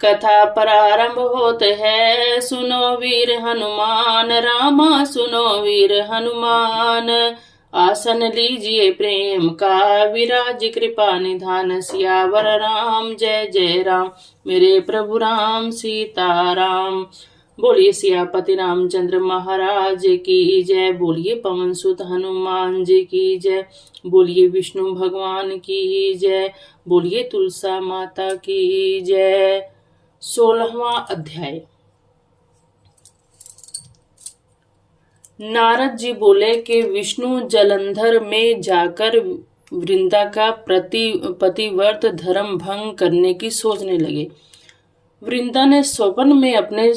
कथा प्रारंभ होते है, सुनो वीर हनुमान, रामा सुनो वीर हनुमान। आसन लीजिए प्रेम का, विराज कृपा निधान, सियावर राम जय जय राम, मेरे प्रभु राम सीताराम। बोलिए सियापति रामचंद्र महाराज की जय, बोलिए पवन सुत हनुमान जी की जय, बोलिए विष्णु भगवान की जय, बोलिए तुलसा माता की जय। 16वां अध्याय। नारद जी बोले कि विष्णु जलंधर में जाकर वृंदा का पतिव्रत धर्म भंग करने की सोचने लगे। वृंदा ने स्वप्न में अपने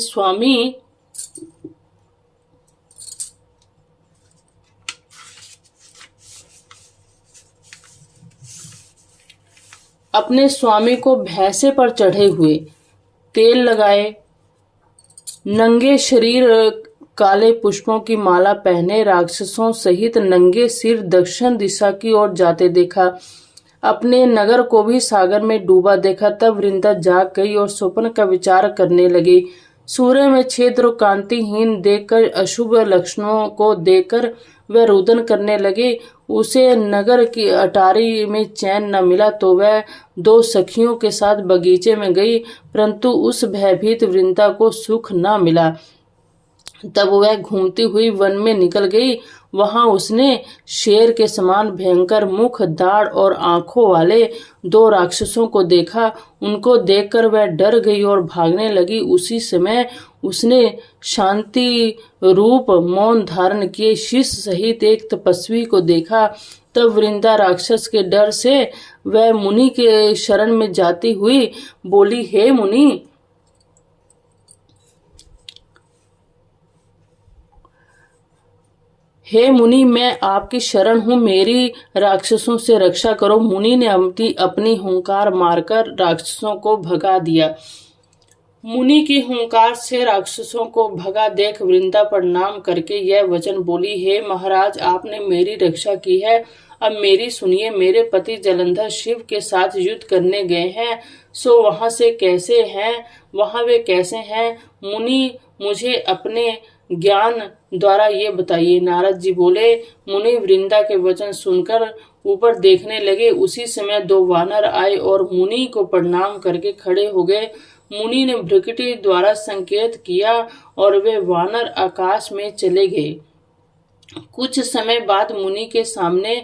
स्वामी को भैंसे पर चढ़े हुए, तेल लगाए, नंगे शरीर, काले पुष्पों की माला पहने राक्षसों सहित नंगे सिर दक्षिण दिशा की ओर जाते देखा। अपने नगर को भी सागर में डूबा देखा। तब वृंदा जाग गई और स्वप्न का विचार करने लगी। सूर्य में छेद और कांतिहीन देखकर, अशुभ लक्षणों को देखकर वह रुदन करने लगे। उसे नगर की अटारी में चैन न मिला तो वह 2 सखियों के साथ बगीचे में गई, परंतु उस भयभीत वृंदा को सुख न मिला। तब वह घूमती हुई वन में निकल गई। वहां उसने शेर के समान भयंकर मुख, दाढ़ और आंखों वाले 2 राक्षसों को देखा। उनको देखकर वह डर गई और भागने लगी। उसी समय उसने शांति रूप मौन धारण किए शिष्य सहित एक तपस्वी को देखा। तब वृंदा राक्षस के डर से वह मुनि के शरण में जाती हुई बोली, हे मुनि, मैं आपकी शरण हूँ, मेरी राक्षसों से रक्षा करो। मुनि ने अपनी हुंकार मारकर राक्षसों को भगा दिया। मुनि की हुंकार से राक्षसों को भगा देख वृंदा प्रणाम करके यह वचन बोली, हे महाराज, आपने मेरी रक्षा की है। अब मेरी सुनिए। मेरे पति जलंधर शिव के साथ युद्ध करने गए हैं, सो वहां वे कैसे हैं? मुनि, मुझे अपने ज्ञान द्वारा ये बताइए। नारद जी बोले। मुनि वृंदा के वचन सुनकर ऊपर देखने लगे। उसी समय 2 वानर आए और मुनि को प्रणाम करके खड़े हो गए। मुनि ने भ्रुकुटी द्वारा संकेत किया और वे वानर आकाश में चले गए। कुछ समय बाद मुनि के सामने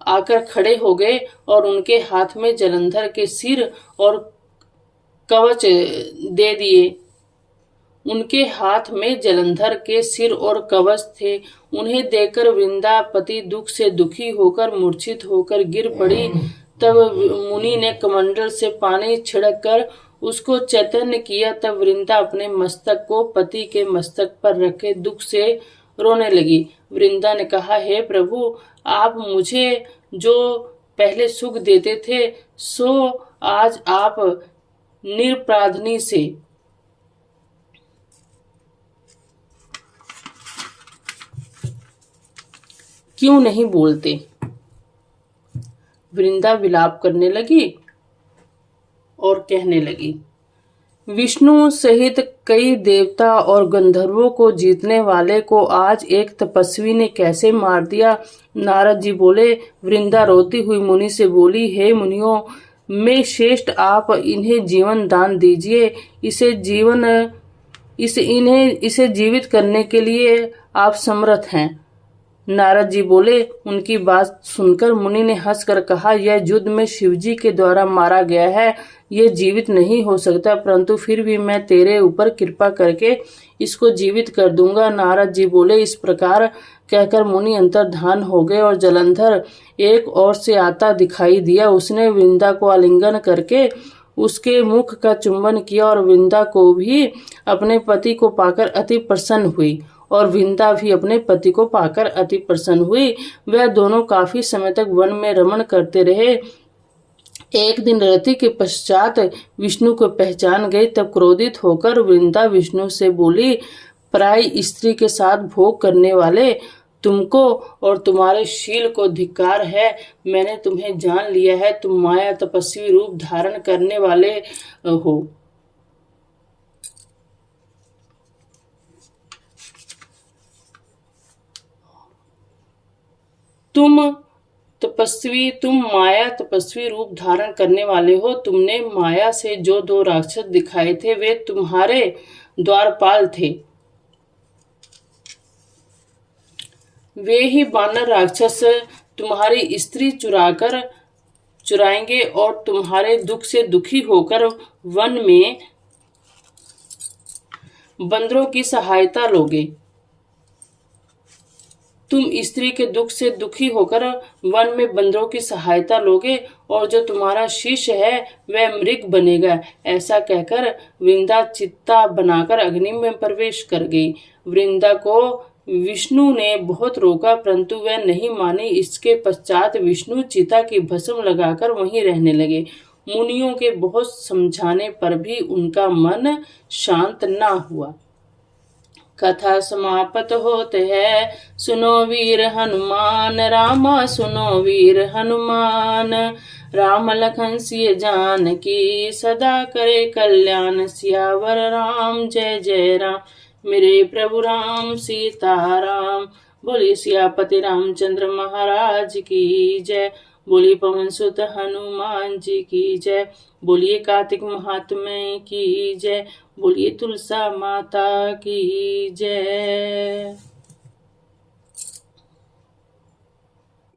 आकर खड़े हो गए और उनके हाथ में जलंधर के सिर और कवच दे दिए। उनके हाथ में जलंधर के सिर और कवच थे। उन्हें देखकर वृंदा पति दुख से दुखी होकर मूर्छित होकर गिर पड़ी। तब मुनि ने कमंडल से पानी छिड़क कर उसको चैतन्य किया। तब वृंदा अपने मस्तक को पति के मस्तक पर रखे दुख से रोने लगी। वृंदा ने कहा, हे प्रभु, आप मुझे जो पहले सुख देते थे, सो आज आप निरपराधनी से क्यों नहीं बोलते? वृंदा विलाप करने लगी और कहने लगी, विष्णु सहित कई देवता और गंधर्वों को जीतने वाले को आज एक तपस्वी ने कैसे मार दिया? नारद जी बोले। वृंदा रोती हुई मुनि से बोली, हे मुनियों, मैं श्रेष्ठ, आप इन्हें जीवन दान दीजिए। इसे जीवित करने के लिए आप समर्थ हैं। नारद जी बोले। उनकी बात सुनकर मुनि ने हंसकर कहा, यह युद्ध में शिवजी के द्वारा मारा गया है, यह जीवित नहीं हो सकता, परंतु फिर भी मैं तेरे ऊपर कृपा करके इसको जीवित कर दूंगा। नारद जी बोले। इस प्रकार कहकर मुनि अंतर्धान हो गए और जलंधर एक ओर से आता दिखाई दिया। उसने वृंदा को आलिंगन करके उसके मुख का चुंबन किया और वृंदा को भी अपने पति को पाकर अति प्रसन्न हुई और वृंदा भी अपने पति को पाकर अति प्रसन्न हुई। वह दोनों काफी समय तक वन में रमण करते रहे। एक दिन रति के पश्चात विष्णु को पहचान गई। तब क्रोधित होकर वृंदा विष्णु से बोली, पराई स्त्री के साथ भोग करने वाले, तुमको और तुम्हारे शील को धिक्कार है। मैंने तुम्हें जान लिया है, तुम माया तपस्वी रूप धारण करने वाले हो। तुम माया तपस्वी रूप धारण करने वाले हो। तुमने माया से जो 2 राक्षस दिखाए थे वे तुम्हारे द्वारपाल थे। वे ही वानर राक्षस तुम्हारी स्त्री चुराएंगे और तुम्हारे दुख से दुखी होकर वन में बंदरों की सहायता लोगे। तुम स्त्री के दुख से दुखी होकर वन में बंदरों की सहायता लोगे और जो तुम्हारा शिष्य है वह मृग बनेगा। ऐसा कहकर वृंदा चित्ता बनाकर अग्नि में प्रवेश कर गई। वृंदा को विष्णु ने बहुत रोका परंतु वह नहीं मानी। इसके पश्चात विष्णु चिता की भस्म लगाकर वहीं रहने लगे। मुनियों के बहुत समझाने पर भी उनका मन शांत ना हुआ। कथा समाप्त होते है। सुनो वीर हनुमान रामा, सुनो वीर हनुमान। राम लखन सिय जानकी, सदा करे कल्याण। सियावर राम जय जय राम, मेरे प्रभु राम सीताराम। बोलिए सियापति रामचंद्र महाराज की जय। बोलिए पवन सुत हनुमान जी की जय। बोलिए कार्तिक महात्म्य की जय। बोलिए तुलसा माता की जय।